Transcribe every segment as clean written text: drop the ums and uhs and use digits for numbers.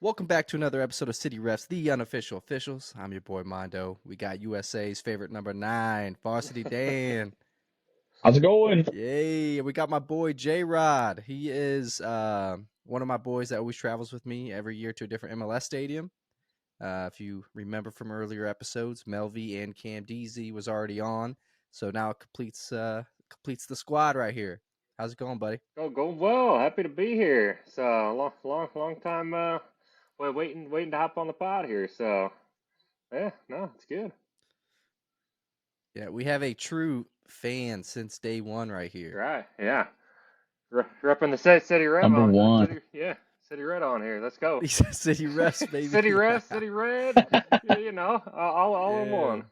Welcome back to another episode of City Refs, the unofficial officials. I'm your boy Mondo. We got USA's favorite number 9, Varsity Dan. How's it going? Yay! We got my boy JRod. He is one of my boys that always travels with me every year to a different MLS stadium. If you remember from earlier episodes, Melvi and Cam Deasy was already on, so now it completes the squad right here. How's it going, buddy? Oh, going well. Happy to be here. So long time. Waiting to hop on the pod here. So yeah, no, it's good. Yeah, we have a true fan since day one right here. Right. Yeah. Repping the city red Number on. one. City red on here. Let's go. He said City Refs, baby. City red, city red. Yeah, all in one.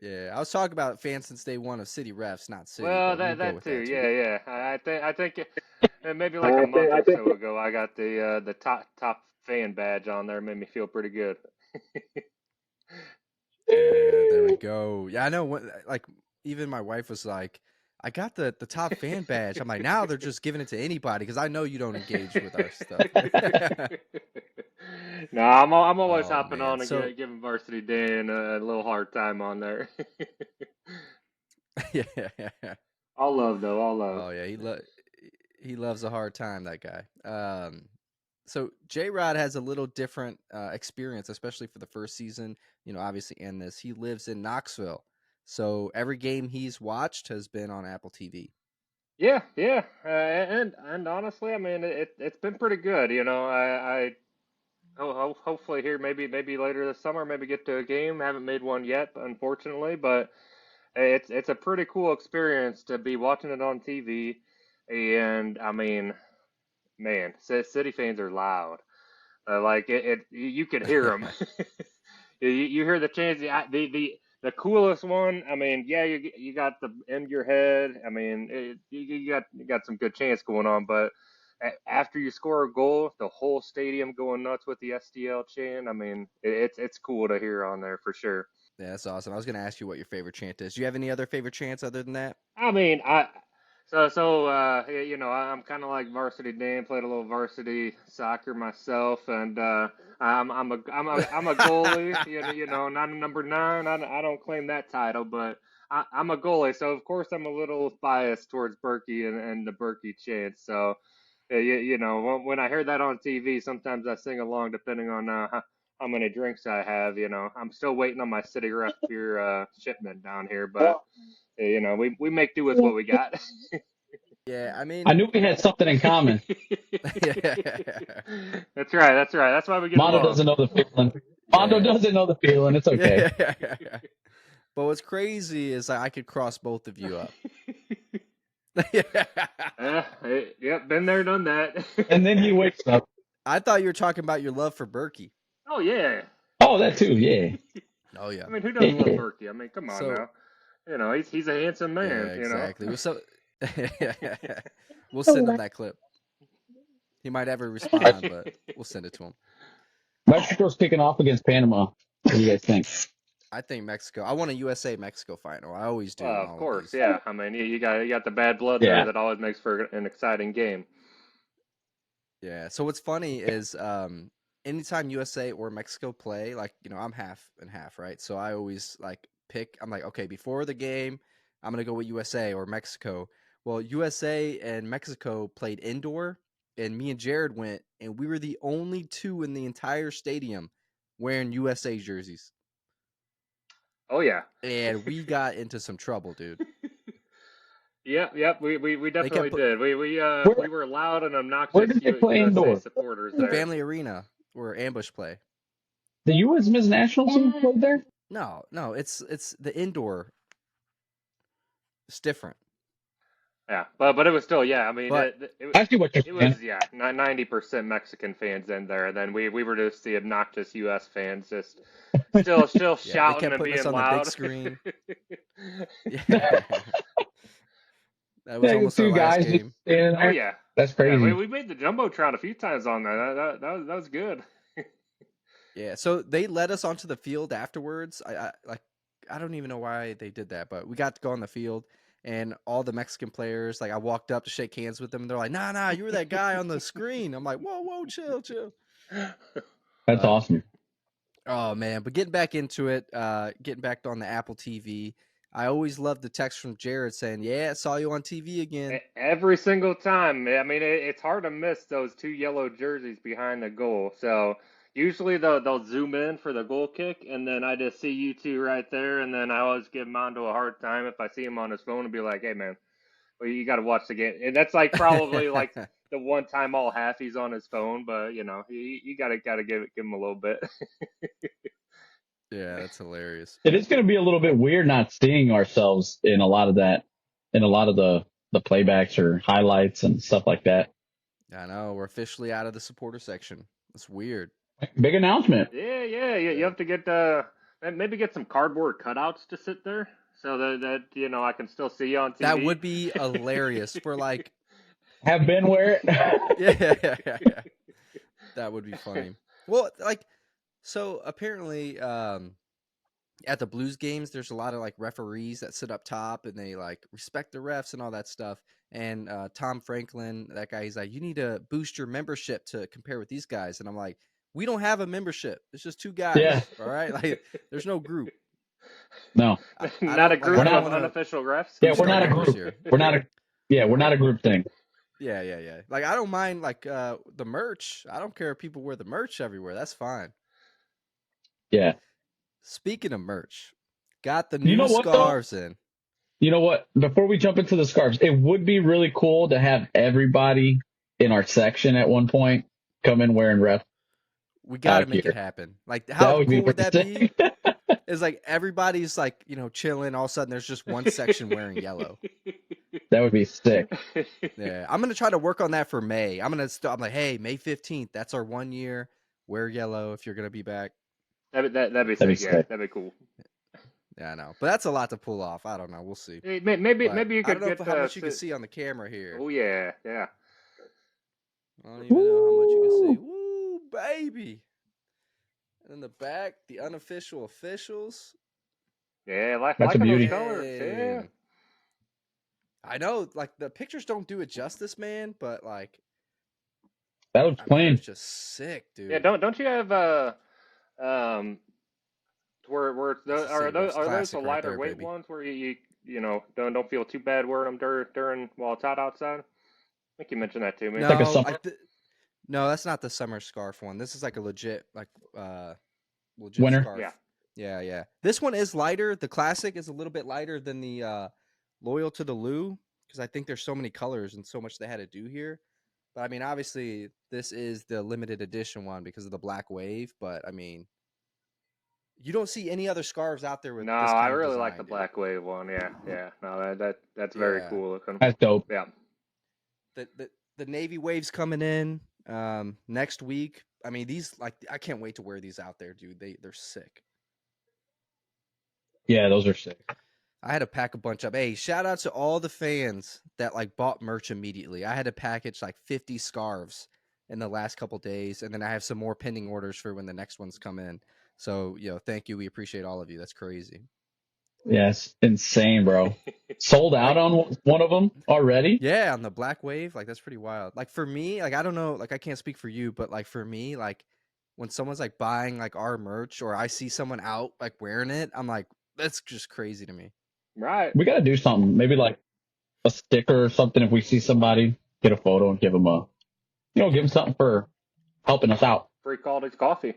Yeah, I was talking about fans since day one of City Refs, not City. Well, but we'll go that with too. that Yeah. I think maybe like a month or so ago, I got the top fan badge on there. Made me feel pretty good. Yeah, there we go. Yeah, I know. Like, even my wife was like, "I got the top fan badge." I'm like, now they're just giving it to anybody because I know you don't engage with our stuff. No, I'm always Oh, hopping man. on and So giving Varsity Dan a little hard time on there. yeah, All love though, all love. oh yeah, he loves a hard time. That guy. So JRod has a little different experience, especially for the first season. You know, obviously, in this, he lives in Knoxville, so every game he's watched has been on Apple TV. Yeah. And honestly, I mean, it's been pretty good. Hopefully here maybe later this summer maybe get to a game. Haven't made one yet, unfortunately, but it's a pretty cool experience to be watching it on TV. And I mean, man, City fans are loud. Like you could hear them. You hear the chants. The coolest one. I mean, yeah, you got the in your head. I mean, you got some good chants going on, but after you score a goal, the whole stadium going nuts with the SDL chant. I mean, it's cool to hear on there for sure. Yeah, that's awesome. I was going to ask you what your favorite chant is. Do you have any other favorite chants other than that? I mean, I'm kind of like Varsity Dan, played a little varsity soccer myself, and I'm a goalie. Not a number 9. I don't claim that title, but I'm a goalie, so of course I'm a little biased towards Berkey and the Berkey chants. So, when I hear that on TV, sometimes I sing along, depending on how many drinks I have. I'm still waiting on my city rep beer shipment down here, but we make do with what we got. Yeah, I I mean, knew we had something in common. That's right. That's why we get Mondo along. doesn't know the feeling. Mondo doesn't know the feeling. It's okay. Yeah. But what's crazy is I could cross both of you up. Yep, been there, done that. And then he wakes up. I thought you were talking about your love for Berkey. Oh yeah. Oh, that too. Yeah. Oh yeah. I mean, who doesn't love Berkey? I mean, come on now. He's a handsome man. Yeah, exactly. You know. So we'll send him that clip. He might ever respond, but we'll send it to him. Mexico's kicking off against Panama. What do you guys think? I think Mexico. I want a USA Mexico final. I always do. Of course, yeah. I mean, you got the bad blood there that always makes for an exciting game. Yeah. So what's funny is anytime USA or Mexico play, like, I'm half and half, right? So I always pick. I'm like, okay, before the game, I'm gonna go with USA or Mexico. Well, USA and Mexico played indoor, and me and JRod went, and we were the only two in the entire stadium wearing USA jerseys. Oh yeah. And we got into some trouble, dude. Yep. We definitely did. We were loud and obnoxious. Where did they play indoor? Supporters there. Family Arena or ambush play. The U.S. men's national team played there. No, it's the indoor. It's different. Yeah, but it was still, yeah. I mean, I see what you're saying. It was 90% Mexican fans in there. And then we were just the obnoxious U.S. fans, just still shouting and being on loud. The big screen. Yeah. That was almost our last game. Oh yeah, that's crazy. Yeah, we made the jumbotron a few times on there. That was good. Yeah, so they led us onto the field afterwards. I don't even know why they did that, but we got to go on the field. And all the Mexican players, I walked up to shake hands with them, and they're like, nah, you were that guy on the screen. I'm like, whoa, chill. That's But awesome. oh man, but getting back into it, getting back on the Apple TV, I always love the text from JRod saying, "Yeah, I saw you on TV again." Every single time. I mean, it's hard to miss those two yellow jerseys behind the goal. So usually they'll zoom in for the goal kick, and then I just see you two right there, and then I always give Mondo a hard time if I see him on his phone and be like, "Hey man, well, you got to watch the game." And that's like probably like the one time all half he's on his phone, but you know, you gotta give him a little bit. Yeah, that's hilarious. It is going to be a little bit weird not seeing ourselves in a lot of that, in a lot of the playbacks or highlights and stuff like that. I know we're officially out of the supporter section. That's weird. Big announcement. Yeah. You Yeah. have to get maybe get some cardboard cutouts to sit there so that you know I can still see you on That TV. would be hilarious for like, Have been where yeah, that would be funny. Well, like, so apparently, at the Blues games, there's a lot of like referees that sit up top and they like respect the refs and all that stuff. And Tom Franklin, that guy, he's like, you need to boost your membership to compare with these guys. And I'm like, we don't have a membership. It's just two Yeah. guys. All right, like, there's no group. No. I Not a don't like. We're I group don't not of want to unofficial refs. yeah, boost we're our not a numbers group. here. We're not a yeah, we're not a group thing. Yeah. Like, I don't mind like the merch. I don't care if people wear the merch everywhere. That's fine. Yeah. Speaking of merch, got the You new know what though? scarves in. You know what? Before we jump into the scarves, it would be really cool to have everybody in our section at one point come in wearing ref We got to make it gear. happen. Like, That how would be cool would pretty that be? sick. Is like everybody's like, chilling. All of a sudden, there's just one section wearing yellow. That would be sick. Yeah, I'm gonna try to work on that for May. I'm like, hey, May 15th. That's our 1 year. Wear yellow if you're gonna be back. That'd be That'd be sick. Yeah, sick. that'd be cool. Yeah, I know, but that's a lot to pull off. I don't know. We'll see. But Maybe you I don't could know get how much you can see on the camera here. oh yeah. I don't even know how much you can see. Woo! Woo, baby! And in the back, the unofficial officials. Yeah, That's a liking those beauty. colors. Yeah. Dang. I know, like the pictures don't do it justice, man. But like, That looks I mean, they're clean. just sick, Yeah, dude. don't you have um where That's the City Refs are those the classic right lighter there, weight baby. ones where you know don't feel too bad wearing them during while it's hot outside? I think you mentioned that to me. It's like a No, summer no, that's not the summer scarf one. This is like a legit winter. scarf. Yeah. Yeah. This one is lighter. The classic is a little bit lighter than the loyal to the Lou because I think there's so many colors and so much they had to do here. But I mean, obviously, this is the limited edition one because of the black wave. But I mean, you don't see any other scarves out there with No, this I kind of really like the design, dude. Black Wave one. Yeah. No, that's very Yeah, cool looking. That's dope. Yeah. the Navy waves coming in next week. I mean, these like I can't wait to wear these out there, dude. They're sick. Yeah, those are sick. I had to pack a bunch up. Hey, shout out to all the fans that like bought merch immediately. I had to package like 50 scarves in the last couple days, and then I have some more pending orders for when the next ones come in. So, thank you. We appreciate all of you. That's crazy. Yes, insane, bro. Sold out Like, on one of them already. yeah, on the Black Wave, like that's pretty wild. Like for me, like I don't know, like I can't speak for you, but like for me, like when someone's like buying like our merch or I see someone out like wearing it, I'm like, that's just crazy to me. Right. We got to do something. Maybe like a sticker or something. If we see somebody, get a photo and give them give them something for helping us out. Free Caldi's coffee.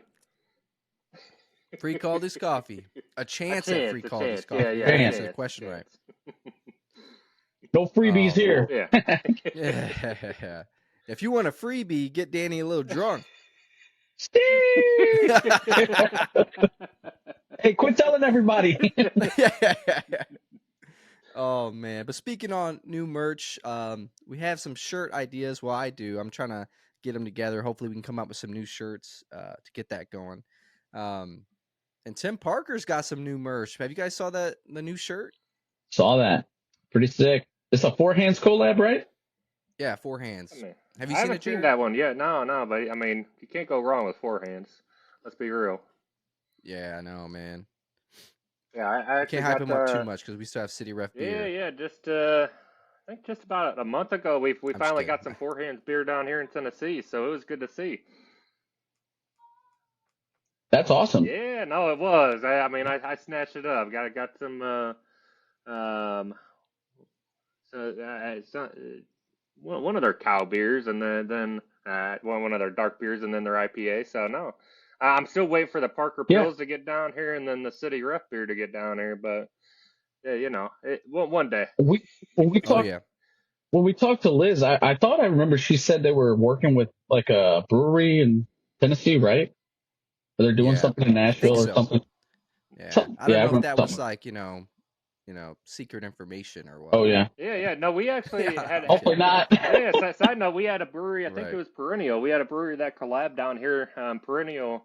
Free Caldi's coffee. A chance at free A Caldi's chance. Yeah, coffee. yeah, You gotta a answer the chance, question right. No freebies Oh man. here. Yeah. Yeah. If you want a freebie, get Danny a little drunk. Steve! Hey, quit telling everybody. Oh man. But speaking on new merch, we have some shirt ideas. Well, I do. I'm trying to get them together. Hopefully we can come up with some new shirts to get that going. And Tim Parker's got some new merch. Have you guys saw the new shirt? Saw that. Pretty sick. It's a Four Hands collab, right? Yeah, Four Hands. I mean, Have you I seen haven't it, seen Jared? that one yet. No, but I mean, you can't go wrong with four hands. Let's be real. Yeah, I know, man. Yeah, I I actually can't hype got him up too much because we still have City Ref beer. yeah, just I think just about a month ago we I'm just finally kidding. got some four hands beer down here in Tennessee, so it was good to see. That's awesome. Yeah, no, it was. I mean, I snatched it up. Got some um one of their cow beers, and then one of their dark beers, and then their IPA. So no, I'm still waiting for the Parker Yeah. Pills to get down here, and then the City Ref beer to get down here. But yeah, one day. We when we Oh talked yeah, when we talked to Liz, I thought I remember she said they were working with like a brewery in Tennessee, right? Or they're doing yeah, something in I think Nashville or so. something. Yeah, Something. I don't Yeah, I know if remember that was something. like secret information or Oh what. yeah. Yeah. No, we actually Yeah, had. I'm Hopefully kidding. not. Yeah. Side note, we had a brewery. I think it Right. was Perennial. We had a brewery that collabed down here. Perennial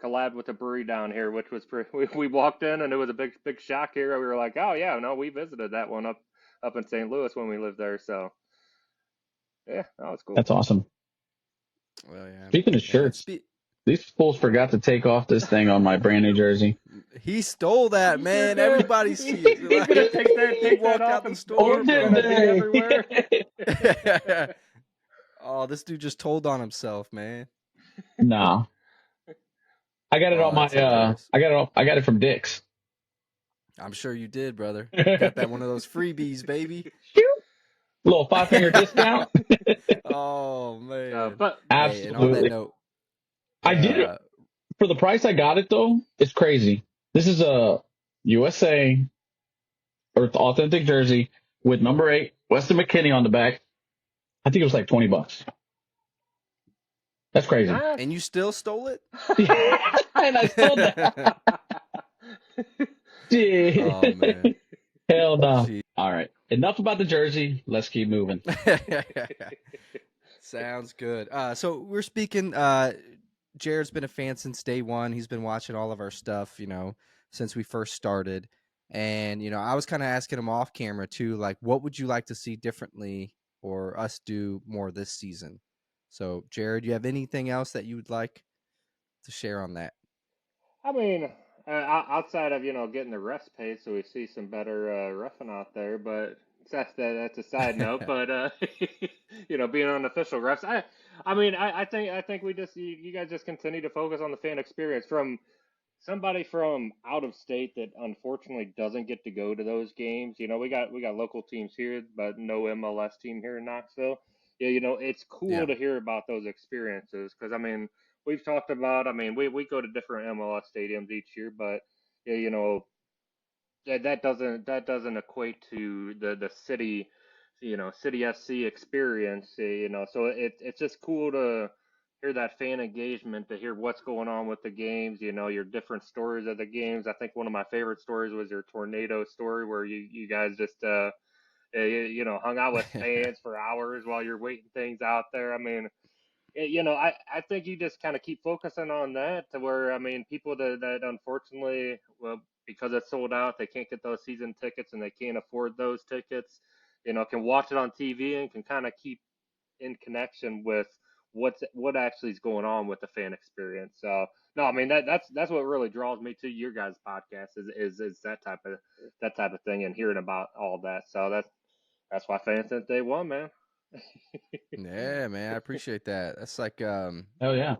collabed with a brewery down here, which was pretty. We walked in and it was a big shock here. We were like, oh yeah, no, we visited that one up in St. Louis when we lived there. So yeah, that was cool. That's awesome. Well, yeah, Speaking of yeah. shirts, these fools forgot to take off this thing on my brand new jersey. He stole that, He sure man. did. Everybody sees. He's gonna take He that walked off out the and Oh, store, did gonna bro. be everywhere. they? Oh, this dude just told on himself, man. Nah. I got it on Oh, my that's hilarious. I got it from Dick's. I'm sure you did, brother. Got that one of those freebies, baby. Little 5-finger discount. Oh man. But Hey, and on that Absolutely. note, I did it uh, for the price I got it though. It's crazy. This is a USA or authentic jersey with number 8 Weston McKinney on the back. I think it was like $20. That's crazy. nice. and you still stole it? And I sold that. Oh man. Hell no. Gee. All right. Enough about the jersey. Let's keep moving. Sounds good. So we're speaking. Jared's been a fan since day one. He's been watching all of our stuff, since we first started. And I was kind of asking him off camera too, like, what would you like to see differently or us do more this season? So, Jared, you have anything else that you would like to share on that? I mean, outside of getting the rest paid, so we see some better roughing out there. But that's a side note. But being unofficial refs, I think we just you guys just continue to focus on the fan experience from somebody from out of state that unfortunately doesn't get to go to those games. We got local teams here, but no MLS team here in Knoxville. Yeah, it's cool Yeah. to hear about those experiences because I mean, we've talked about. I mean, we go to different MLS stadiums each year, but yeah, that doesn't equate to the city, city SC experience. So it's just cool to hear that fan engagement, to hear what's going on with the games. Your different stories of the games. I think one of my favorite stories was your tornado story, where you guys just hung out with fans for hours while you're waiting things out there. I mean, I think you just kind of keep focusing on that to where, I mean, people that unfortunately, well, because it's sold out, they can't get those season tickets and they can't afford those tickets, can watch it on TV and can kind of keep in connection with what actually is going on with the fan experience. So no, I mean that's what really draws me to your guys' podcast is that type of thing and hearing about all that. So that's why fans since day one, man. Yeah, man, I appreciate that. That's like Hell yeah.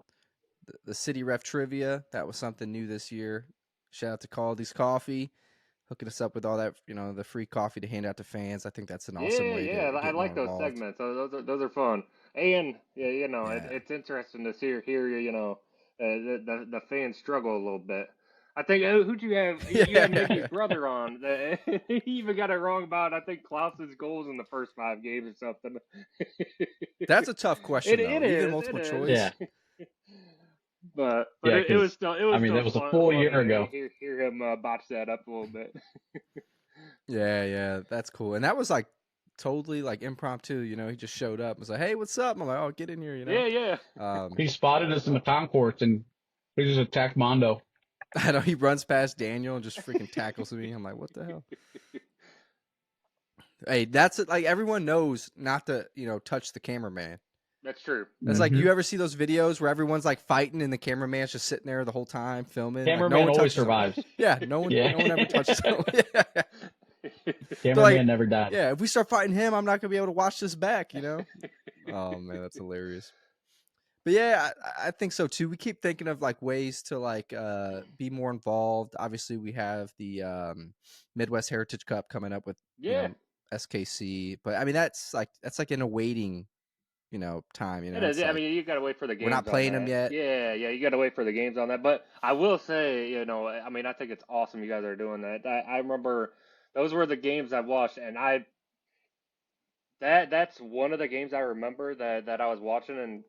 the city ref trivia. That was something new this year. Shout out to Caldy's Coffee, hooking us up with all that, the free coffee to hand out to fans. I think that's an awesome Yeah, way yeah, to I get more like those involved. segments. Those are fun. And yeah, Yeah. it's interesting to hear the fans struggle a little bit. I think who'd you have? You had maybe Yeah. his brother on. He even got it wrong about I think Klaus's goals in the first 5 games or something. That's a tough It question though. it Even is it multiple is. choice. Yeah. But Yeah, it was because still I mean that was a full funny year to ago. hear him botch that up a little bit. Yeah, that's cool. And that was like totally like impromptu, he just showed up and was like, "Hey, what's up?" I'm like, "Oh, get in here," Yeah. He spotted us in the concourse and he just attacked Mondo. I know he runs past Daniel and just freaking tackles me. I'm like, "What the hell?" Hey, that's it. Like everyone knows not to, touch the cameraman. That's true. It's like Mm-hmm. you ever see those videos where everyone's like fighting and the cameraman's just sitting there the whole time filming. Like no Cameraman one always touches him. survives. Yeah, no one ever touches him. Yeah. Cameraman like, never died. Yeah, if we start fighting him, I'm not gonna be able to watch this back. Oh man, that's hilarious. But yeah, I think so too. We keep thinking of like ways to like be more involved. Obviously, we have the Midwest Heritage Cup coming up with Yeah, SKC, but I mean that's like in a waiting time. it is. It's Yeah, I like mean, you got to wait for the we're not games on playing them that. yet. Yeah, yeah, you got to wait for the games on that. But I will say, I mean, I think it's awesome you guys are doing that. I remember those were the games I watched, and that's one of the games I remember that I was watching, and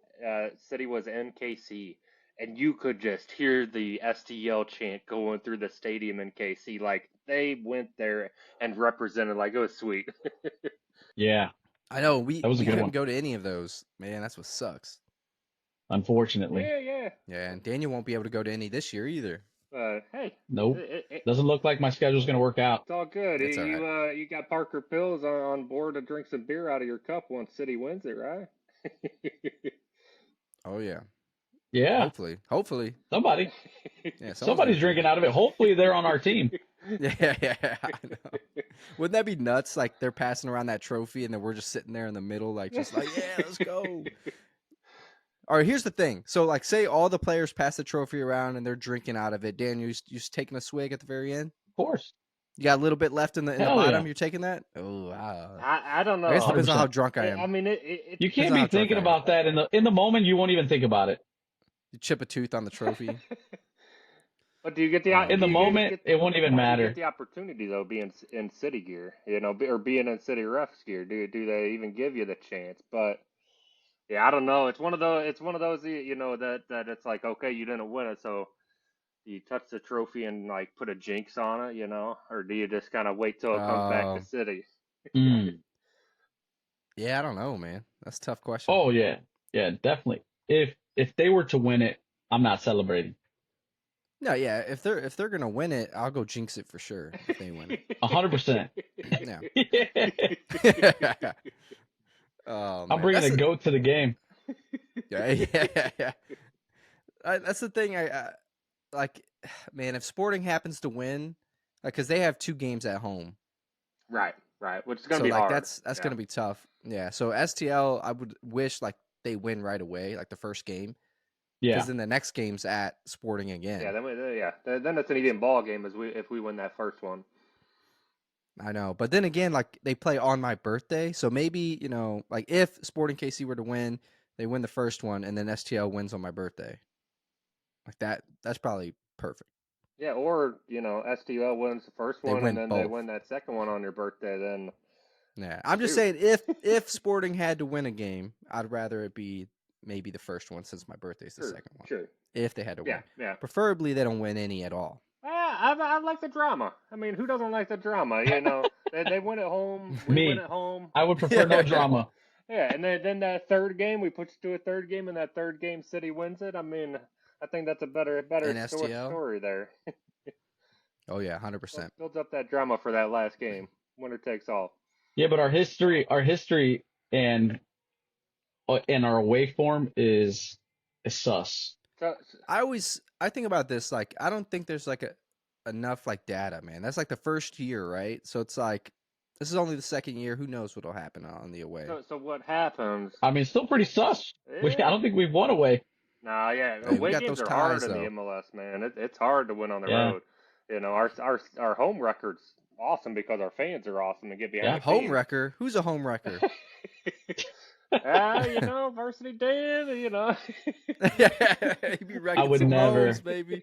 City was in KC, and you could just hear the STL chant going through the stadium in KC. Like they went there and represented. Like it was sweet. Yeah, I know that was a we good couldn't one. go to any of those. Man, that's what sucks. Unfortunately, Yeah, yeah. Yeah, and Daniel won't be able to go to any this year either. Hey, nope. it, Doesn't look like my schedule's gonna work out. it's all good. It's all right. You got Parker Pills on board to drink some beer out of your cup once City wins it, right? Oh yeah. Yeah, Hopefully. somebody, Yeah, someone's gonna somebody's drink drinking it. out of it. Hopefully, they're on our team. Yeah, I know. Wouldn't that be nuts? Like they're passing around that trophy, and then we're just sitting there in the middle, like just like, yeah, let's go. All right, here's the thing. So, like, say all the players pass the trophy around and they're drinking out of it. Dan, you just taking a swig at the very end. Of course, You got a little bit left in the hell yeah, bottom. You're taking that. Oh wow. I don't I guess it know. 100%. depends on how drunk I I am. mean, You Depends can't on be how drunk thinking I am. about that in the moment. You won't even think about it. You chip a tooth on the trophy. But do you get the Oh In the do man. you moment, get it won't even do you get matter. the opportunity though being in city gear, or being in city refs gear? Do they even give you the chance? But yeah, I don't know. It's one of those that it's like okay, you didn't win it, so do you touch the trophy and like put a jinx on it, or do you just kind of wait till it comes back to Oh city? Mm. yeah, I don't know, man. That's a tough question. Oh yeah, yeah, definitely. If they were to win it, I'm not celebrating. No, yeah. If they're gonna win it, I'll go jinx it for sure. If they win it. 100%. Yeah. I'm Oh man, bringing a goat to the game. yeah. That's the thing. I like, man. If Sporting happens to win, like, because they have 2 games at home, Right, right. Which is gonna so be like hard. that's Yeah, gonna be tough. Yeah. So STL, I would wish like they win right away, like the first game, because Yeah, then the next game's at Sporting yeah. again. Then it's an even ball game as we if we win that first one. I know, but then again, like they play on my birthday, so maybe like if Sporting KC were to win, they win the first one, and then STL wins on my birthday. Like that. That's probably perfect. Yeah, or STL wins the first They one and win then they both. win that second one on your birthday. Then Yeah, I'm just shoot, saying if Sporting had to win a game, I'd rather it be maybe the first one since my birthday's the sure, second one. sure. If they had to Yeah, win, yeah. preferably they don't win any at all. I like the drama. I mean, who doesn't like the drama? They win at home, we win me. at home. I would prefer no Yeah, drama. Yeah, and then that third game we push to a third game, and that third game City wins it. I mean, I think that's a better in STL. story there. Oh yeah, 100%. Builds up that drama for that last game. Winner takes all. Yeah, but our history and our away form is sus. So, I think about this like I don't think there's like enough like data, man. That's like the first year, right? So it's like this is only the second year. Who knows what'll happen on the away? so what happens? I mean, it's still pretty sus. I Yeah. don't think we've won away. Nah, yeah. Hey, we Away got games those are hard ties in the though. MLS, man. It's hard to win on the Yeah, road. Our home record's awesome because our fans are awesome and get behind yeah. the Home team. wrecker. Who's a home wrecker? Varsity Dan. He'd be I wrecking would some never. homes, baby.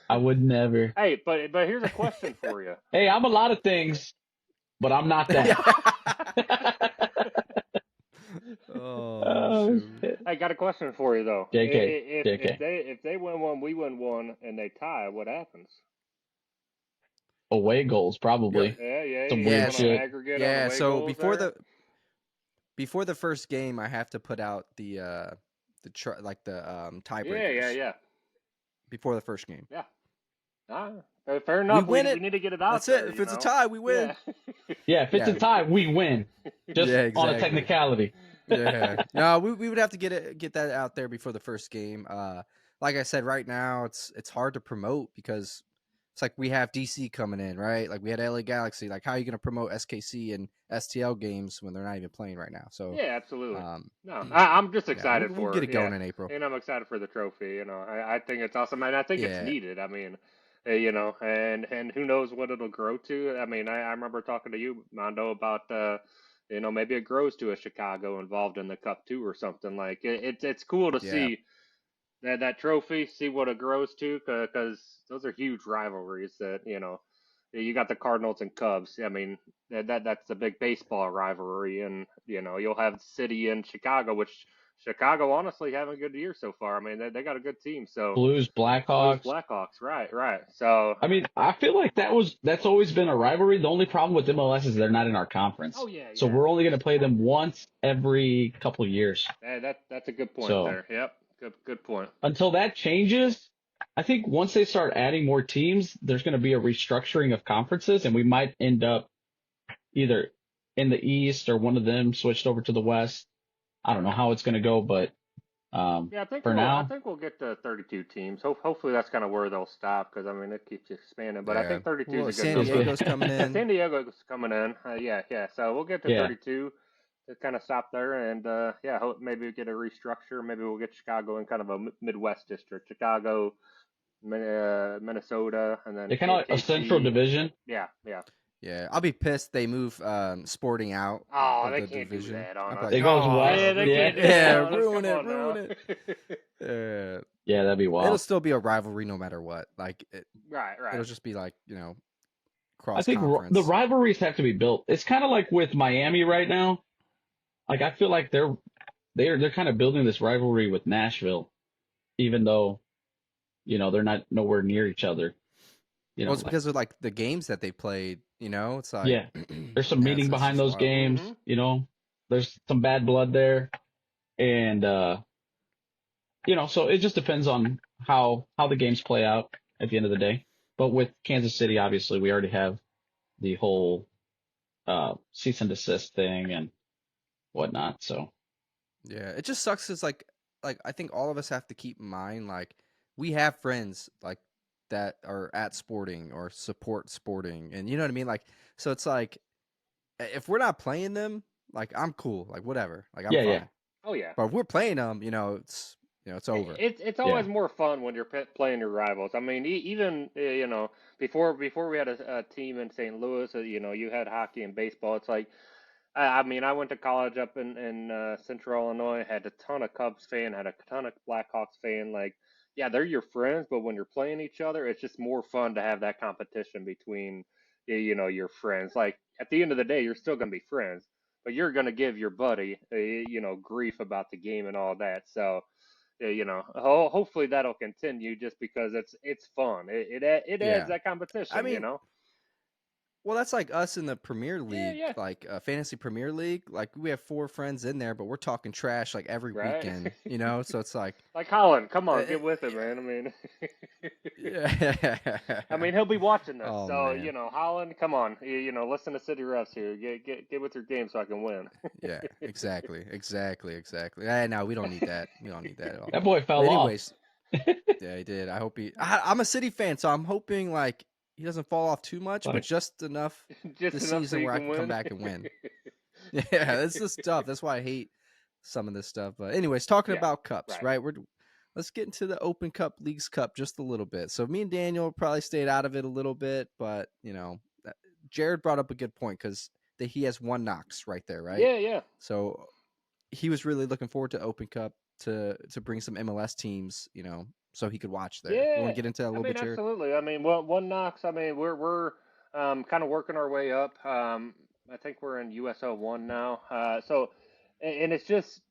I would never. Hey, but here's a question for you. Hey, I'm a lot of things, but I'm not that. Oh Oh shoot. shit. I got a question for you though. JK, If JK. they win one, we win one, and they tie, what happens? Away goals, Yeah. probably. Yeah. Some You weird want an So shit. aggregate on yeah. away So goals there? before the first game, I have to put out the tiebreakers Yeah. before the first game. Yeah. Fair We enough. win We it. need to get it out That's it. there, If it's a tie, we win. Yeah. Yeah, if it's a Yeah. tie, we win. Just Yeah. on a Exactly. technicality. Yeah. No, we would have to get that out there before the first game. Like I said, right now it's hard to promote because It's like we have DC coming in, right? Like we had LA Galaxy. Like how are you going to promote SKC and STL games when they're not even playing right now? So, Yeah, absolutely. um, No, I'm just yeah, we'll, excited we'll for get it. it Yeah, going in April. and I'm excited for the trophy. I think it's awesome, and I think it's Yeah, needed. I mean, and who knows what it'll grow to. I mean, I remember talking to you, Mondo, about maybe it grows to a Chicago involved in the Cup too or something. Like it's cool to yeah, see that trophy, see what it grows to, because those are huge rivalries that, you got the Cardinals and Cubs. I mean, that's a big baseball rivalry, and you'll have City and Chicago, which Chicago honestly having a good year so far. I mean, they got a good team. So Blues, Blues Blackhawks. Blackhawks, right, right. So I mean, I feel like that's always been a rivalry. The only problem with MLS is they're not in our oh conference, yeah, so yeah, we're only going to play them once every couple of years. that's a good point So there. Yep, good point. until that changes, I think once they start adding more teams, there's going to be a restructuring of conferences, and we might end up either in the East or one of them switched over to the West. I don't know how it's going to go, but Yeah, for I now, think we'll get to 32 teams. Hopefully that's kind of where they'll stop because I mean it keeps expanding. But I yeah. think 32 is Well, a good San it's number. good. Diego's coming Yeah, in. San Diego's coming in. Yeah, yeah. So we'll get to Yeah, 32 to kind of stop there, and yeah, maybe we get a restructure. Maybe we'll get Chicago in kind of a Midwest district. Chicago, Minnesota, and then they kind of like a central KC. division. Yeah, yeah. Yeah, I'll be pissed they move Sporting out Oh, of they the can't do division. that on I'll be us. like, It goes oh, Yeah, west. they Yeah, can't do that yeah, on us. ruin Come it, on ruin now. it. Yeah, yeah, that'd be it'll wild. still be a rivalry no matter what. Like Right, right. it'll just be like I cross think the conference. rivalries have to be built. It's kind of like with Miami right now. Like I feel like they're kind of building this rivalry with Nashville, even though they're not nowhere near each other. Well, it's Like because of like the games that they played. It's like yeah, there's some yeah, meaning it's behind just those wild. games. Mm-hmm. There's some bad blood there, and so it just depends on how the games play out at the end of the day. But with Kansas City, obviously, we already have the whole cease and desist thing and whatnot. So Yeah, it just sucks. It's like I think all of us have to keep in mind like we have friends like that are at Sporting or support Sporting, and you know what I mean. Like so, it's like if we're not playing them, like I'm cool, like whatever, like I'm yeah, yeah, fine. Oh yeah. But if we're playing them, it's over. It's always yeah. more fun when you're playing your rivals. I mean, even before we had a team in St. Louis, you had hockey and baseball. It's like I mean, I went to college up in Central Illinois, had a ton of Cubs fan, had a ton of Blackhawks fan. Like, yeah, they're your friends, but when you're playing each other, it's just more fun to have that competition between your friends. Like at the end of the day, you're still gonna be friends, but you're gonna give your buddy grief about the game and all that. So hopefully that'll continue just because it's fun. It adds Yeah, that I competition. mean, well, that's like us in the Premier Yeah, League, yeah, like Fantasy Premier League. Like we have 4 friends in there, but we're talking trash like every right. weekend. So it's like, Like Holland, come on, uh, get with it, man. I mean, yeah. I mean he'll be watching this, Oh so man, Holland, come on, listen to City Refs here. Get with your game so I can win. yeah, exactly. No, we don't need that. We don't need that at all. That boy But fell off. anyways, yeah, he did. I hope I'm a City fan, so I'm hoping like he doesn't fall off too much, but Like just enough Just this enough so season you where I can can come win. back and win. Yeah, this is tough. That's why I hate some of this stuff. But anyways, talking Yeah, about cups, right. right? Let's get into the Open Cup, Leagues Cup just a little bit. So me and Daniel probably stayed out of it a little bit, but Jared brought up a good point because he has one Knox right there, right? Yeah, yeah, So he was really looking forward to Open Cup to bring some MLS teams, so he could watch there. You want yeah. to get into that a I little mean, bit, Jared? absolutely. I mean, one Knox. I mean, we're kind of working our way up. I think we're in USO one now. And it's just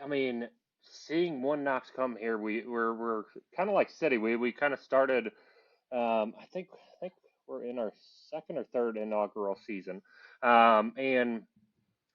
I mean, seeing one Knox come here, we're kind of like City. We kind of started. I think we're in our second or third inaugural season, and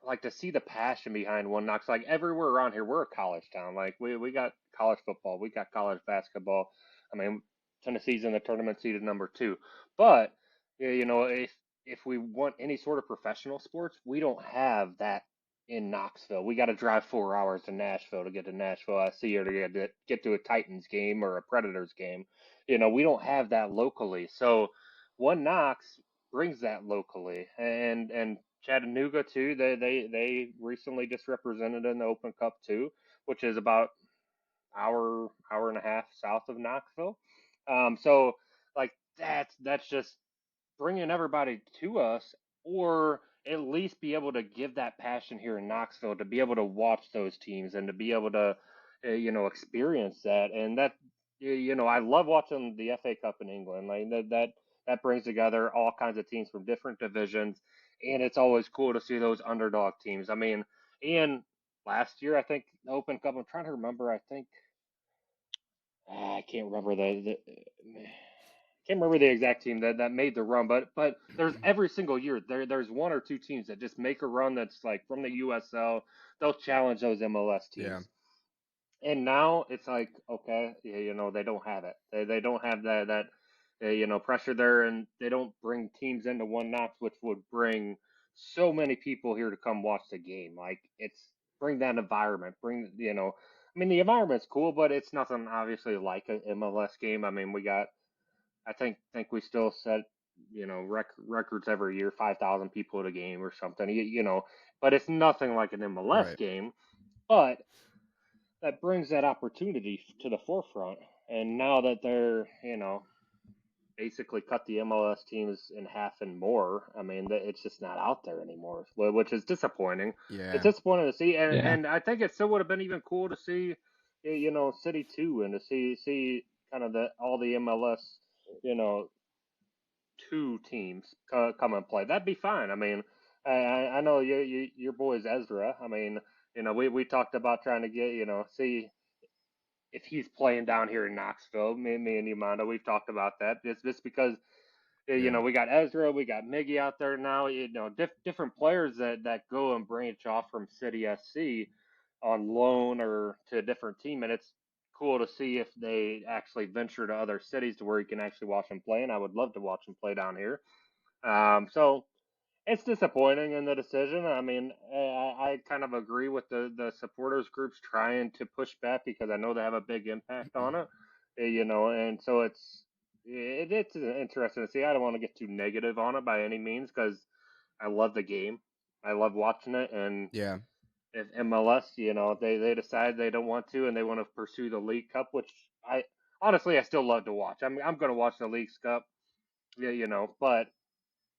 like to see the passion behind one Knox. Like everywhere around here, we're a college town. Like we got college football, we got college basketball. I mean, Tennessee's in the tournament seeded number two, but if we want any sort of professional sports, we don't have that in Knoxville. We got to drive 4 hours to Nashville to get to Nashville SC or to get to a Titans game or a Predators game. We don't have that locally. So One Knox brings that locally, and Chattanooga too. They recently just represented in the Open Cup too, which is about hour and a half south of Knoxville. So like that's just bringing everybody to us, or at least be able to give that passion here in Knoxville to be able to watch those teams and to be able to, experience that. And that, I love watching the FA Cup in England. Like that brings together all kinds of teams from different divisions, and it's always cool to see those underdog teams. I mean, and last year I think the Open Cup. I'm trying to remember. I think I can't remember can't remember the exact team that made the run, but there's every single year there's one or two teams that just make a run that's like from the USL. They'll challenge those MLS Yeah. teams, and now it's like okay, yeah, they don't have it. They don't have that pressure there, and they don't bring teams into One Knox, which would bring so many people here to come watch the game. Like it's bring that environment, bring I mean the environment's cool, but it's nothing obviously like an MLS game. I mean we got I think we still set records every year, 5,000 people at a game or something. But it's nothing like an MLS Right. game. But that brings that opportunity to the forefront. And now that they're basically cut the MLS teams in half and more, I mean it's just not out there anymore, which is disappointing. It's Yeah. disappointing to see, and Yeah. and I think it still would have been even cool to see, City Two and to see kind of the all the MLS you know two teams come and play. That'd be fine. I mean, I know your boy's Ezra. I mean, we talked about trying to get see if he's playing down here in Knoxville. Me and Yamanda, we've talked about that. It's just because Yeah. we got Ezra, we got Miggy out there now. Different players that go and branch off from City SC on loan or to a different team, and it's cool to see if they actually venture to other cities to where you can actually watch them play. And I would love to watch them play down here. So it's disappointing in the decision. I mean, I kind of agree with the supporters groups trying to push back because I know they have a big impact on it, and so it's interesting to see. I don't want to get too negative on it by any means because I love the game. I love watching it, and Yeah. if MLS, they decide they don't want to and they want to pursue the League Cup, which I honestly I still love to watch. I'm going to watch the League Cup, yeah, but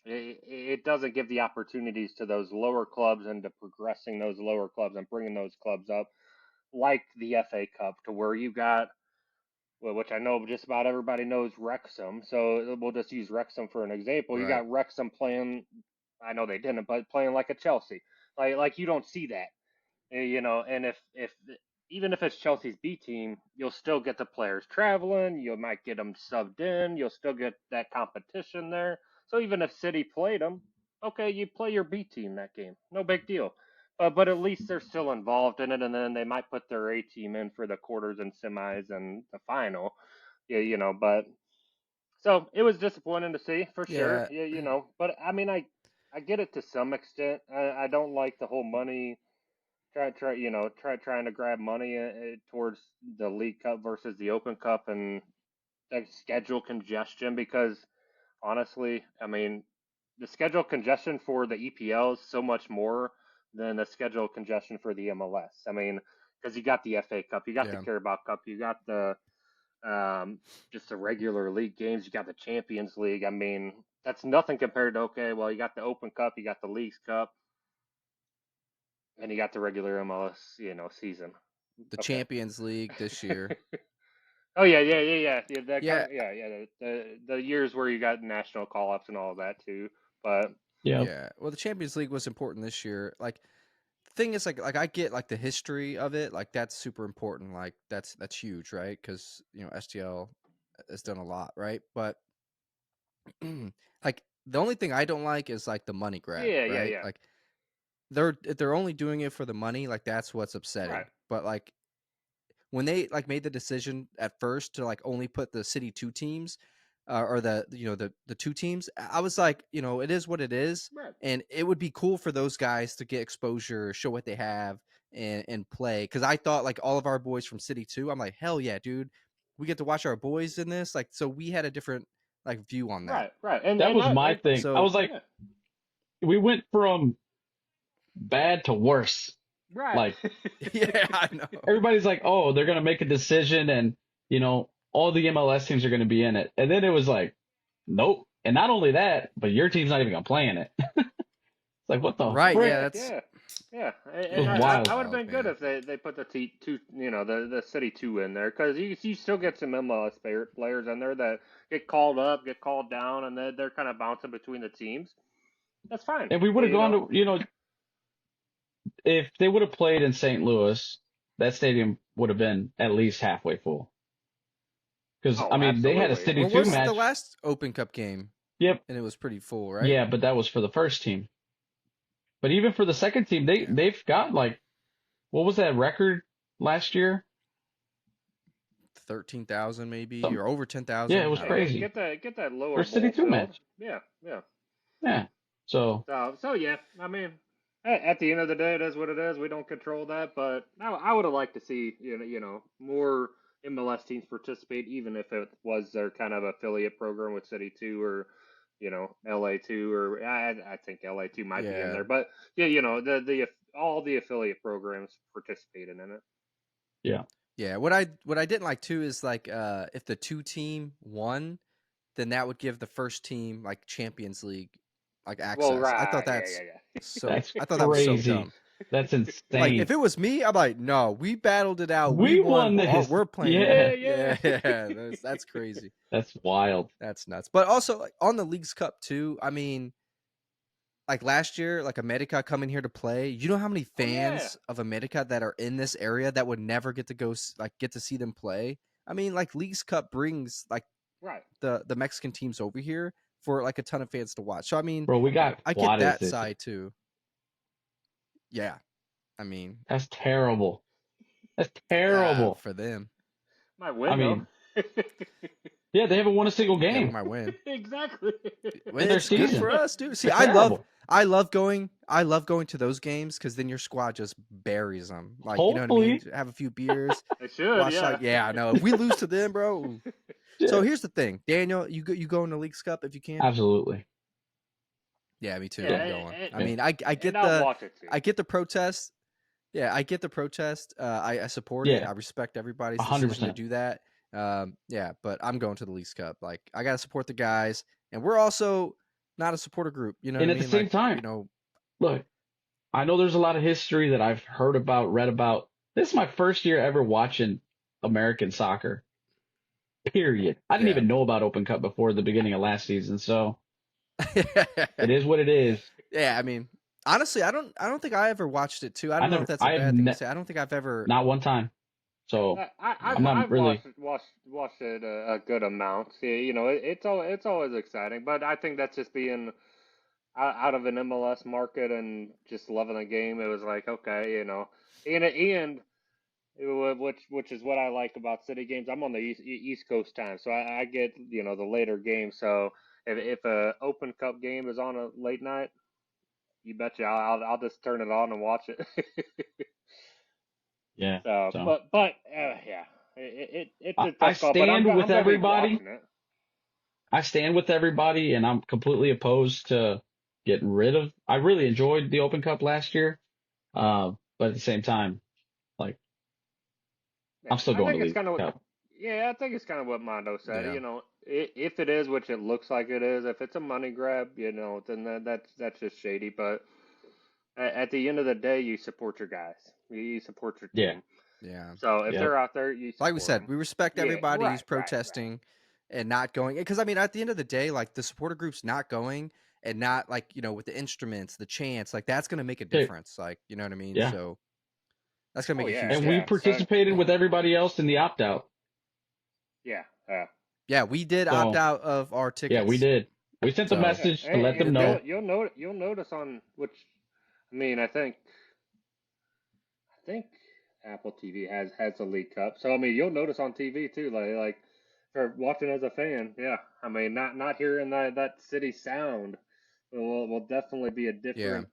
it doesn't give the opportunities to those lower clubs and to progressing those lower clubs and bringing those clubs up like the FA Cup to where you got, well, which I know just about everybody knows Wrexham. So we'll just use Wrexham for an example. You Right. got Wrexham playing, I know they didn't, but playing like a Chelsea. Like you don't see that. And if even if it's Chelsea's B team, you'll still get the players traveling. You might get them subbed in. You'll still get that competition there. So even if City played them, okay, you play your B team that game, no big deal. But at least they're still involved in it, and then they might put their A team in for the quarters and semis and the final. Yeah, But so it was disappointing to see for sure. Yeah. Yeah, But I mean, I get it to some extent. I don't like the whole money trying to grab money towards the League Cup versus the Open Cup and the schedule congestion because honestly, I mean, the schedule congestion for the EPL is so much more than the schedule congestion for the MLS. I mean, because you got the FA Cup, you got the Yeah. Carabao Cup, you got the just the regular league games, you got the Champions League. I mean, that's nothing compared to okay, well, you got the Open Cup, you got the Leagues Cup, and you got the regular MLS, season. The Okay. Champions League this year. Oh yeah. Yeah. The years where you got national call ups and all of that too. But Yeah. Yeah. Well, the Champions League was important this year. Like the thing is, like I get like the history of it. Like that's super important. Like that's huge, right? Because STL has done a lot, right? But like the only thing I don't like is like the money grab, right? yeah. Like they're only doing it for the money. Like that's what's upsetting. Right. But like when they like made the decision at first to like only put the City 2 teams, or the two teams. I was like, it is what it is, Right. and it would be cool for those guys to get exposure, show what they have, and play. Because I thought like all of our boys from City 2, I'm like, hell yeah, dude, we get to watch our boys in this. Like, so we had a different like view on that. Right. Right. That was my And thing. I So was like, yeah. we went from bad to worse. Right. Like yeah, I know. everybody's like, oh, they're gonna make a decision, and all the MLS teams are gonna be in it. And then it was like, nope. And not only that, but your team's not even gonna play in it. It's like, what the Right? Yeah, frick? Yeah. that's Yeah. Yeah. It was And wild. I would have wild, been good man. if they put the two, the City 2 in there, because you still get some MLS players in there that get called up, get called down, and they're kind of bouncing between the teams. That's fine. And we would have You gone know. to, if they would have played in St. Louis, that stadium would have been at least halfway full. Because Oh, I mean, they had a absolutely. City Where 2 was the match. last Open Cup game? Yep. And it was pretty full, right? Yeah, but that was for the first team. But even for the second team, Yeah, they've got like, what was that record last year? 13,000 maybe, Something. or over Yeah, it 10,000. was I don't know. crazy Get that for lower a City bowl 2 filled. match. Yeah. Yeah. Yeah. So So yeah, I mean, at the end of the day, it is what it is. We don't control that, but I would have liked to see more MLS teams participate, even if it was their kind of affiliate program with City Two or LA Two, or I think LA Two might be in Yeah, there, but yeah, the all the affiliate programs participated in it. yeah, yeah. What I didn't like too is like if the two team won, then that would give the first team like Champions League like Well, access. right, yeah, that's yeah, I thought that was so crazy. dumb. That's Like insane. if it was me, I'm like, no, we battled it out. We We won. won this. We're playing in Yeah, it. yeah, Yeah, yeah. yeah. That's crazy. that's wild. That's nuts. But also like on the League's Cup too. I mean, like last year, like America coming here to play. You know how many Oh yeah, fans of America that are in this area that would never get to go like get to see them play. I mean, like League's Cup brings like right. the Mexican teams over here for like a ton of fans to watch. So I mean, Bro, we got I get Juarez that this year. side too. Yeah, I mean, That's terrible. That's yeah, terrible. for them, My I win though. mean, yeah, they haven't won a single yeah, we game might win. Exactly. Well, in their it's good season. for us, dude. See, They're terrible. I love going to those games because then your squad just buries them. Like, you know what I mean? Hopefully, Have a few beers, They should, watch yeah. like, yeah, I know. If we lose to them, bro. Ooh. So shit. here's the thing, Daniel, you go in the League's Cup if you can. Absolutely. Yeah, me too. Yeah, Yeah, I'm going. I yeah, mean, and I'll watch it too. I get the protest. Yeah, I get the protest. I support it. yeah, I respect everybody's decision to 100%. do that. Yeah, but I'm going to the League's Cup. Like, I gotta support the guys, and we're also not a supporter group. You know what And I at the mean? same Like, time, look, I know there's a lot of history that I've heard about, read about. This is my first year ever watching American soccer. Period. I didn't yeah. even know about Open Cup before the beginning of last season, so it is what it is. Yeah, I mean, honestly, I don't think I ever watched it too. I I don't know if never, that's a I've bad thing to say. I don't think I've ever. not one time. So I'm Yeah, not I've really. watched it a good amount. Yeah, it's always exciting, but I think that's just being out of an MLS market and just loving the game. It was like, okay, and which is what I like about city games. I'm on the East Coast time, so I get the later games. So if a Open Cup game is on a late night, you betcha I'll just turn it on and watch it. Yeah. So, So yeah, it's a I tough call, but stand with I'm gonna be everybody. watching it. I stand with everybody, and I'm completely opposed to getting rid of. I really enjoyed the Open Cup last year, but at the same time, like Yeah, I'm still I going think to it's League kind of Cup. yeah, I think it's kind of what Mondo said. yeah, If it is, which it looks like it is, if it's a money grab, then that's just shady. But at the end of the day, you support your guys. You support your Yeah. team. yeah. So if Yep. they're out there, you Like we support said, them. we respect Yeah, everybody who's right. protesting and not going. Because I mean, at the end of the day, like the supporter group's not going and not like with the instruments, the chants, like that's gonna make a Okay. difference. Like you know what I mean? Yeah. So that's gonna Oh make a yeah, huge And we yeah, difference. participated with everybody else in the opt out. yeah, Yeah, we did opt So out of our yeah, we tickets. did. We sent the So yeah. message to let them did know. that. You'll notice on which, I mean, I think Apple TV has a League Cup. So I mean, you'll notice on TV too, like for watching as a fan. Yeah, I mean, not hearing that city sound will definitely be a Yeah. different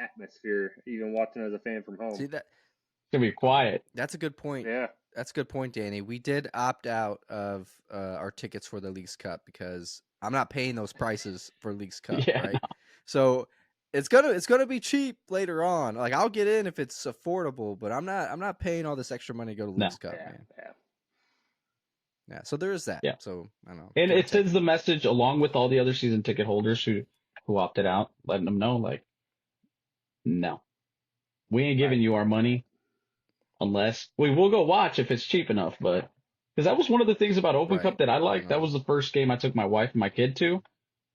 atmosphere, even watching as a fan from home. See that It's gonna be quiet. that's a good point. Yeah, That's a good point, Danny. We did opt out of our tickets for the League's Cup because I'm not paying those prices for League's Cup, Yeah, right? So it's gonna be cheap later on. Like I'll get in if it's affordable, but I'm not paying all this extra money to go to no, League's Cup, yeah, man. yeah. Yeah. So there is that. yeah. So I don't know. And Give or it take. sends the message along with all the other season ticket holders who opted out, letting them know like, no, we ain't Right, giving you our right. money unless we will go watch if it's cheap enough. But because that was one of the things about Open Right. Cup that I Right liked. That on. was the first game I took my wife and my kid to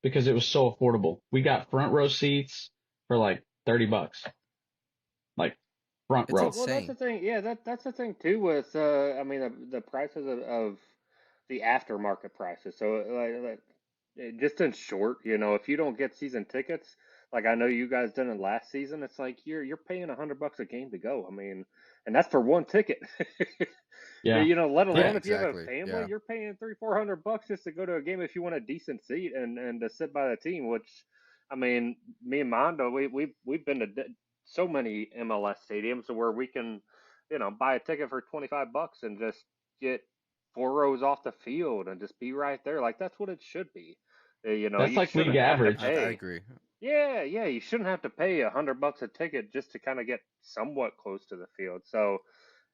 because it was so affordable. We got front row seats for like $30, like front It's row. Well, that's the insane. thing. Yeah, that's the thing too with I mean the prices of the aftermarket prices. So just in short, if you don't get season tickets, like I know you guys done it last season, it's like you're paying $100 a game to go. I mean, and that's for one ticket. Yeah, Let Yeah. alone if you have a Exactly. family, Yeah. you're paying 300-400 bucks just to go to a game if you want a decent seat and to sit by the team. Which, I mean, me and Mondo, we've been to so many MLS stadiums where we can, buy a ticket for 25 bucks and just get 4 rows off the field and just be right there. Like that's what it should be. that's You like league shouldn't have to average. I pay. agree. Yeah, yeah, you shouldn't have to pay $100 a ticket just to kind of get somewhat close to the field. So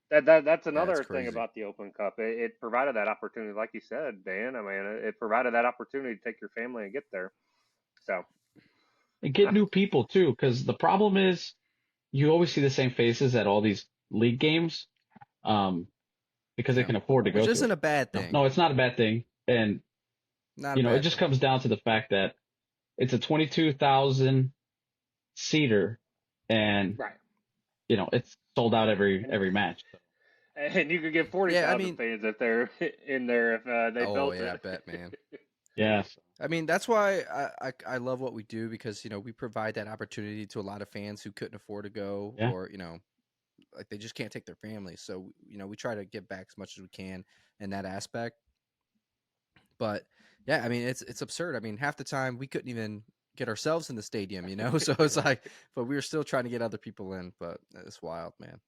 that's Yeah. It's another thing crazy. about the Open Cup. It provided that opportunity, like you said, Dan. I mean, it provided that opportunity to take your family and get there. So, And get new people too, because the problem is you always see the same faces at all these league games, um, because they Yeah. can afford to Which go to isn't it. a bad No, thing. no, it's not a bad thing. And, Not a it bad just thing. comes down to the fact that it's a 22,000 seater and, right. it's sold out And every match. and you could get forty Yeah. I thousand mean. fans if they're in there if they Oh built yeah. I it. bet, man. Yeah. I mean, that's why I love what we do because we provide that opportunity to a lot of fans who couldn't afford to go Yeah. or like they just can't take their families. So we try to give back as much as we can in that aspect. But yeah, I mean it's absurd. I mean half the time we couldn't even get ourselves in the stadium, so it's like, but we were still trying to get other people in. But it's wild, man.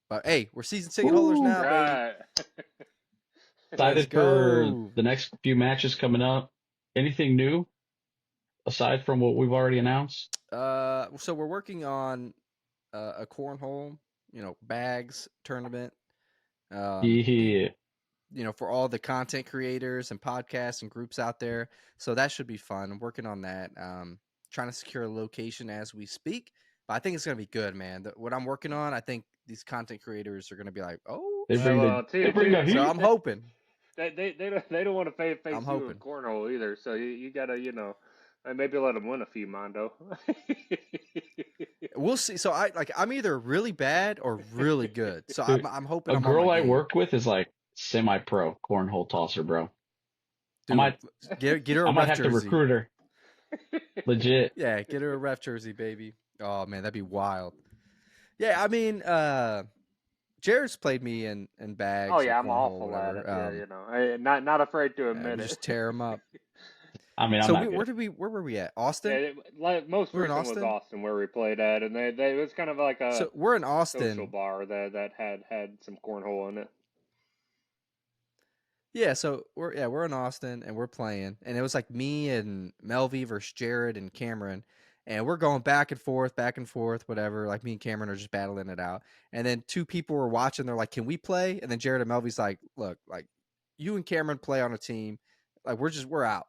But hey, we're season ticket holders Woo. now, baby. Right. Let's Excited for go. the next few matches coming up. Anything new aside from what we've already announced? So we're working on a cornhole, bags tournament. Um, Yeah. for all the content creators and podcasts and groups out there. So that should be fun. I'm working on that. Trying to secure a location as we speak, but I think it's gonna be good, man. What I'm working on, I think these content creators are gonna be like, oh They bring shit. the Well, they too, bring the too, So heat. I'm hoping. they don't want to I'm face you in hoping. cornhole either. So you gotta maybe let them win a few, Mondo. We'll see. So I'm either really bad or really good. So Dude, I'm hoping a I'm on my girl I game, work with is like semi-pro cornhole tosser, bro. I dude. might Get her I a might ref have to jersey. recruit her. Legit. Yeah, get her a ref jersey, baby. Oh man, that'd be wild. Yeah, I mean, Jared's played me in Oh bags or yeah, I'm cornhole, awful at whatever. it. Yeah, not afraid to Yeah, admit we it. just tear them up. I mean, I'm So not good. where were we at? Austin? Like most We were in recent was Austin. Austin where we played at, and it was kind of like a So we're in social Austin. bar that had some cornhole in it. Yeah, so we're in Austin and we're playing, and it was like me and Melvy versus Jared and Cameron, and we're going back and forth, whatever. Like me and Cameron are just battling it out, and then two people were watching. They're like, "Can we play?" And then Jared and Melvy's like, "Look, like you and Cameron play on a team, like we're out."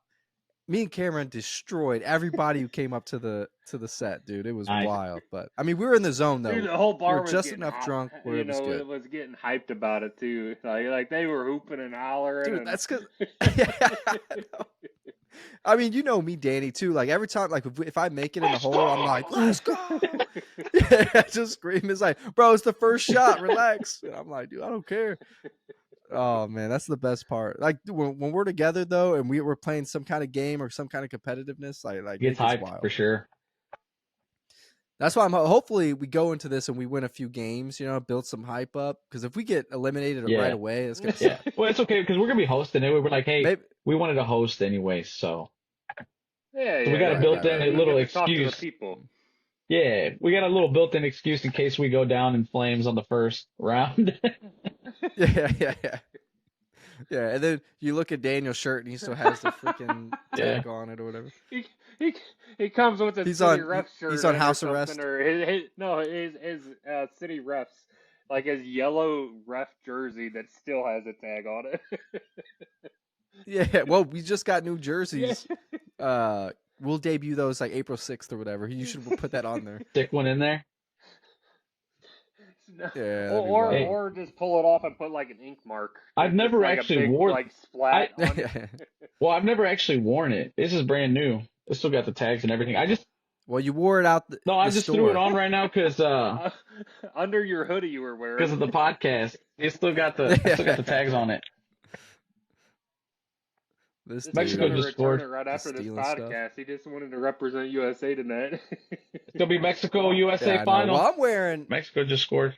Me and Cameron destroyed everybody who came up to the set, dude. It was Nice. wild, but I mean, we were in the zone Dude, though. the whole We were bar was just getting enough hot. drunk where it was It good, was getting hyped about it too. Like they were hooping and dude. hollering That's because. and I mean, you know me, Danny, too. Like every time, like if I make it in the Let's hole, I'm go. like, "Let's go!" Yeah, I just scream. It's like, bro, it's the first shot. Relax. And I'm like, dude, I don't care. Oh man, that's the best part. Like when we're together though, and we're playing some kind of game or some kind of competitiveness, like Gets it gets hyped for wild. sure. That's why I'm hopefully we go into this and we win a few games, build some hype up. Because if we get eliminated right Yeah. away, it's gonna Yeah. suck. Well, it's okay because we're gonna be hosting it. We're like, hey, Maybe. we wanted to host anyway, so we got a Right, built right, in right, a You right. little get to talk to the excuse. people. Yeah, we got a little built-in excuse in case we go down in flames on the first round. Yeah, yeah, yeah. Yeah, and then you look at Daniel's shirt and he still has the freaking Yeah. tag on it or whatever. he, he he comes with a He's city on ref he's shirt on in or house something, arrest. or his city refs, like his yellow ref jersey that still has a tag on it. Yeah, well, we just got new Yeah. jerseys. We'll debut those like April 6th or whatever. You should put that on there. Stick one in there. No. Yeah, that'd be Or wild. or just pull it off and put like an ink mark, I've just never like a actually big wore. like splat on it. Well, I've never actually worn it. This is brand new. It still got the tags and everything. Well, you wore it out I the just threw it store. on right now because Under your hoodie you were wearing. of the podcast. I still got the tags on it. This This Mexico dude's dude, gonna just return scored. it right just after this stealing stuff. podcast. He just wanted to represent USA tonight. It'll be Mexico USA Yeah, I know. final. Well, I'm wearing. Mexico just scored.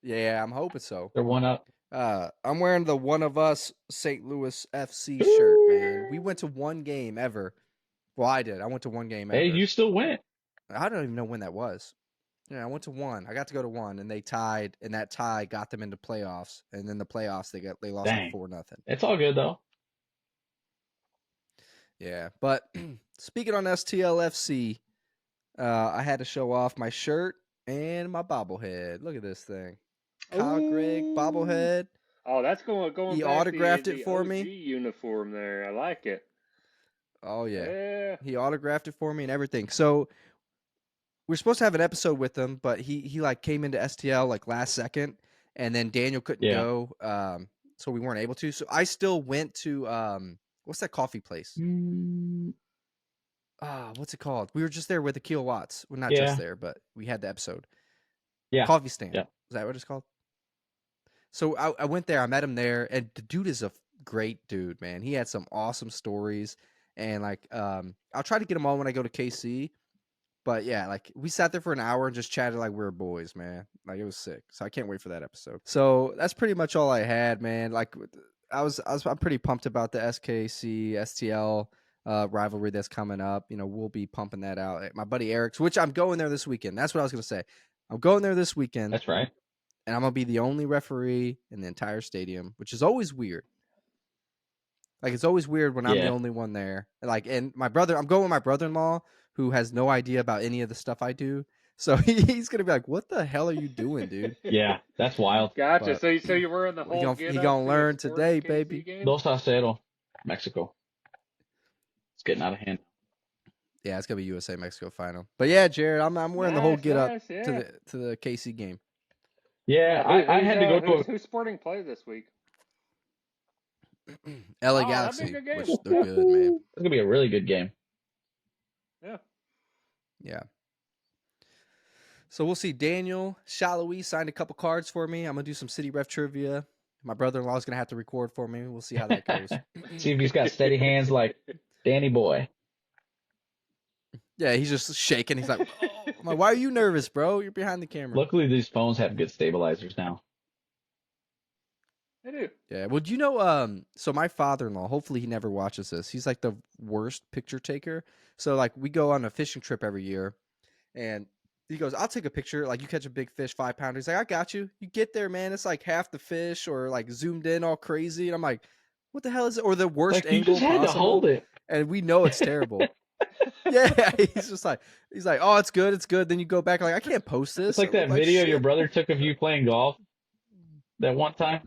Yeah, I'm hoping so. They're 1 up. I'm wearing the One of Us St. Louis FC shirt, man. We went to one game ever. Well, I did. I went to one game ever. Hey, you still went. I don't even know when that was. Yeah, I went to one. I got to go to one, and they tied, and that tie got them into playoffs. And then the playoffs, they lost Dang. like 4-0. It's all good though. Yeah, but speaking on STLFC, I had to show off my shirt and my bobblehead. Look at this thing, Kyle Gregg Ooh. bobblehead. Oh, that's going He back autographed the it for OG me. uniform there. I like it. Oh yeah, Yeah. he autographed it for me and everything. So we're supposed to have an episode with him, but he like came into STL like last second, and then Daniel couldn't Yeah. go, so we weren't able to. So I still went to what's that coffee place? What's it called? We were just there with Akil Watts. Well, not Yeah. just there, but we had the episode. Yeah. Coffee stand. Yeah. Is that what it's called? So I went there. I met him there, and the dude is a great dude, man. He had some awesome stories, and like I'll try to get them all when I go to KC. But yeah, like we sat there for an hour and just chatted like we were boys, man. Like it was sick. So I can't wait for that episode. So that's pretty much all I had, man. Like I'm pretty pumped about the SKC STL rivalry that's coming up. We'll be pumping that out. My buddy Eric's, which I'm going there this weekend. That's what I was gonna say. I'm going there this weekend. That's right. And I'm gonna be the only referee in the entire stadium, which is always weird. Like it's always weird when I'm the only one there. Like, and I'm going with my brother-in-law who has no idea about any of the stuff I do. So he's gonna be like, "What the hell are you doing, dude?" Yeah, that's wild. Gotcha. But So you're wearing the whole he gonna learn today, baby. Dos a cero, Mexico. It's getting out of hand. Yeah, it's gonna be USA Mexico final. But yeah, Jared, I'm wearing the whole get up to the KC game. Yeah, I had to go to who's Sporting play this week? LA Galaxy, which they're good, man. It's gonna be a really good game. Yeah. Yeah. So we'll see. Daniel Shallowy signed a couple cards for me. I'm gonna do some city ref trivia. My brother-in-law is gonna have to record for me. We'll see how that goes. See if he's got steady hands like Danny Boy. Yeah, he's just shaking. He's like, "Oh." I'm like, "Why are you nervous, bro? You're behind the camera." Luckily, these phones have good stabilizers now. They do. Yeah. Well, do you know? So my father-in-law. Hopefully, he never watches this. He's like the worst picture taker. So like, we go on a fishing trip every year, and he goes, "I'll take a picture. Like, you catch a big fish, 5-pounder." He's like, "I got you. You get there, man. It's like half the fish, or like zoomed in, all crazy." And I'm like, "What the hell is it?" Or the worst Like, you angle just had possible. to hold it. And we know it's terrible. Yeah, he's like, "Oh, it's good, it's good." Then you go back, like, "I can't post this." It's like that video your brother took of you playing golf that one time.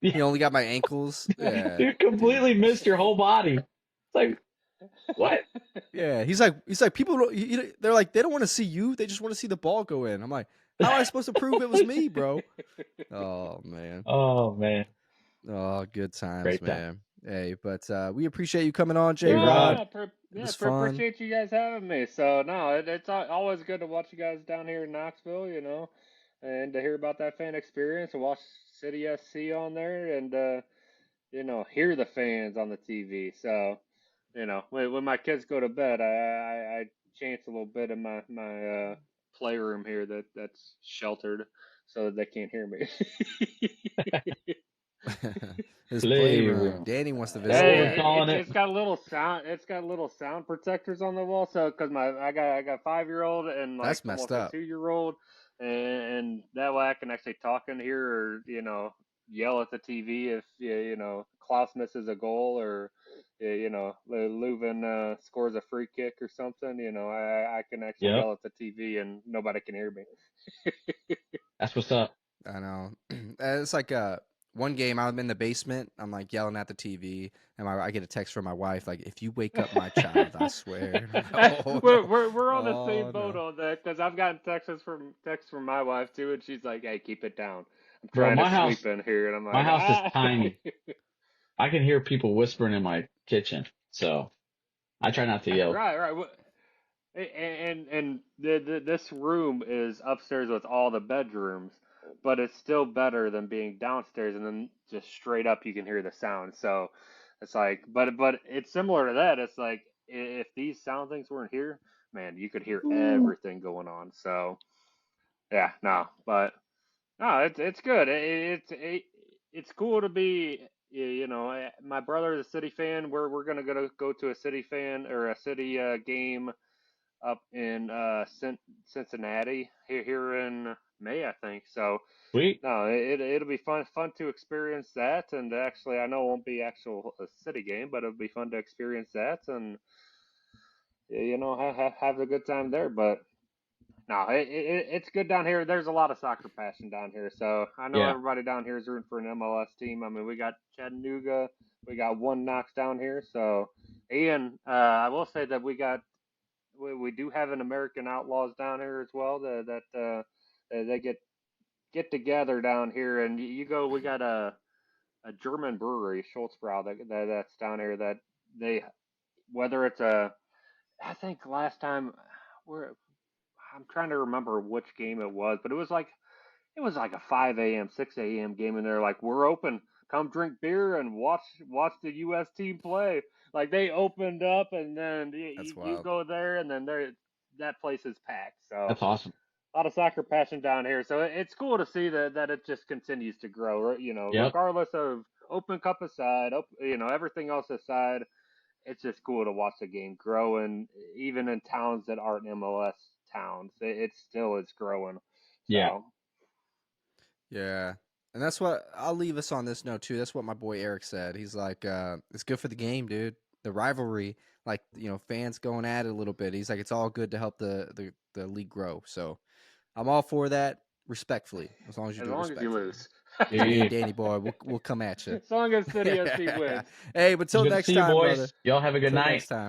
He only got my ankles. Yeah, You completely missed your whole body. It's like, what? yeah. He's like, people. They're like, they don't want to see you. They just want to see the ball go in. I'm like, how am I supposed to prove it was me, bro? Oh man. Oh man. Oh, good times, Great man. time. Hey, but we appreciate you coming on, JRod. Appreciate you guys having me. So no, it's always good to watch you guys down here in Knoxville, and to hear about that fan experience and watch City SC on there, and hear the fans on the TV. So, when my kids go to bed, I chance a little bit of my playroom here that's sheltered so that they can't hear me. His playroom. Playroom. Danny wants to That visit what we're that. calling it? It's got little sound. It's got little sound protectors on the wall. So because I got 5-year-old and like That's messed almost a up. 2-year-old, and that way I can actually talk in here or yell at the TV if Klaus misses a goal or Leuven scores a free kick or something. I can actually Yep. yell at the TV and nobody can hear me. That's what's up. I know. It's like one game I'm in the basement. I'm like yelling at the TV, and I get a text from my wife like, "If you wake up my child, I swear." And I'm like, oh no, we're on the same oh boat no. on that because I've gotten texts from my wife too, and she's like, "Hey, keep it down. I'm Bro, trying to sleep in here," and I'm my like, house is "Ah." tiny. I can hear people whispering in my kitchen. So I try not to yell. Right. And this room is upstairs with all the bedrooms, but it's still better than being downstairs and then just straight up you can hear the sound. So it's like, but it's similar to that. It's like if these sound things weren't here, man, you could hear Ooh. everything going on. So yeah, no, but no, it's good. It's cool to be. My brother's a City fan. We're gonna go to a City fan or a City game up in Cincinnati here in May, I think. So Sweet. no, it'll be fun to experience that. And actually, I know it won't be actual a City game, but it'll be fun to experience that and have a good time there. But no, it's good down here. There's a lot of soccer passion down here. So I know Yeah. everybody down here is rooting for an MLS team. I mean, we got Chattanooga, we got One Knox down here. So, Ian, I will say that we do have an American Outlaws down here as well. They get together down here, and you go. We got a German brewery, Schultzbrau, that's down here. That they whether it's a I think last time we're I'm trying to remember which game it was, but it was like a 5 a.m., 6 a.m. game, and they're like, "We're open. Come drink beer and watch the U.S. team play." Like they opened up, and then That's you wild. go there, and then that place is packed. So That's awesome. a lot of soccer passion down here. So it's cool to see that it just continues to grow. Yep. Regardless of Open Cup aside, everything else aside, it's just cool to watch the game grow, and even in towns that aren't MLS towns, it still is growing. Yeah. So. Yeah. And that's what I'll leave us on this note too. That's what my boy Eric said. He's like, it's good for the game, dude. The rivalry, like, fans going at it a little bit. He's like, it's all good to help the league grow. So I'm all for that respectfully, as long as you As do it long as you respectfully. lose. Me and Yeah. Danny boy, we'll come at you. As long as City FC wins. Hey, but It's till good to next see you, time, brother. boys. Y'all have a good Till night. next time.